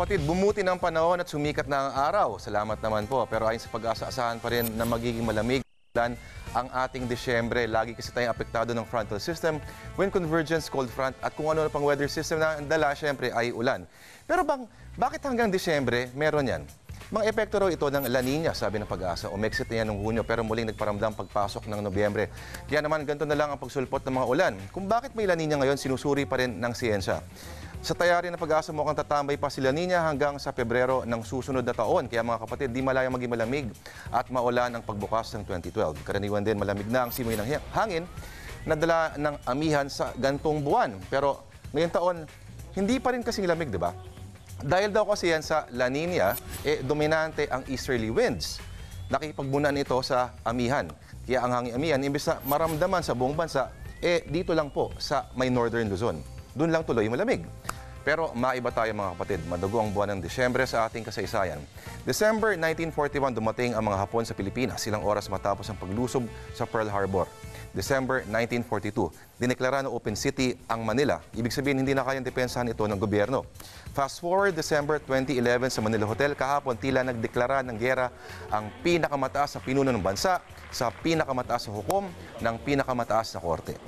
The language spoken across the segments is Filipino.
kapatid, bumuti ng panahon at sumikat na ang araw. Salamat naman po. Pero ayon sa Pag-asa, asahan pa rin na magiging malamig ang ating Disyembre. Lagi kasi tayong apektado ng frontal system, wind convergence, cold front, at kung ano pang weather system na ang dala, syempre, ay ulan. Pero bakit hanggang Disyembre meron yan? Mga epekto raw ito ng La Nina, sabi ng Pag-asa. Umexit na yan noong Hunyo pero muling nagparamdam pagpasok ng Nobyembre. Kaya naman ganito na lang ang pagsulpot ng mga ulan. Kung bakit may La Nina ngayon, sinusuri pa rin ng siyensya. Sa tayari ng Pag-asa, mukhang tatambay pa si La Nina hanggang sa Pebrero ng susunod na taon. Kaya mga kapatid, di malayang maging malamig at maulan ang pagbukas ng 2012. Karaniwan din malamig na ang simoy ng hangin na dala ng amihan sa gantong buwan. Pero ngayong taon, hindi pa rin kasing lamig, di ba? Dahil daw kasi yan sa La Nina, dominante ang easterly winds. Nakipagbunan ito sa amihan. Kaya ang hangin amihan, imbes na maramdaman sa buong bansa, dito lang po sa may northern Luzon. Doon lang tuloy malamig. Pero maiba tayo mga kapatid, madugo ang buwan ng Disyembre sa ating kasaysayan. December 1941 dumating ang mga Hapon sa Pilipinas, ilang oras matapos ang paglusob sa Pearl Harbor. December 1942, dineklara ng Open City ang Manila. Ibig sabihin, hindi na kayang depensahan ito ng gobyerno. Fast forward December 2011 sa Manila Hotel, kahapon tila nagdeklara ng giyera ang pinakamataas na pinuno ng bansa sa pinakamataas na hukom ng pinakamataas na korte.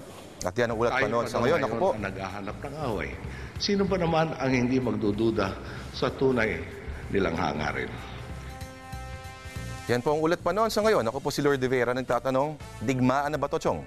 At yan ang ulat pa noon. Sa ngayon, ako po, naghahanap ng away. Sino ba naman ang hindi magdududa sa tunay nilang hangarin? yan po ang ulat pa noon. Sa ngayon, ako po si Lord De Vera, nagtatanong, digmaan na ba to, Chong?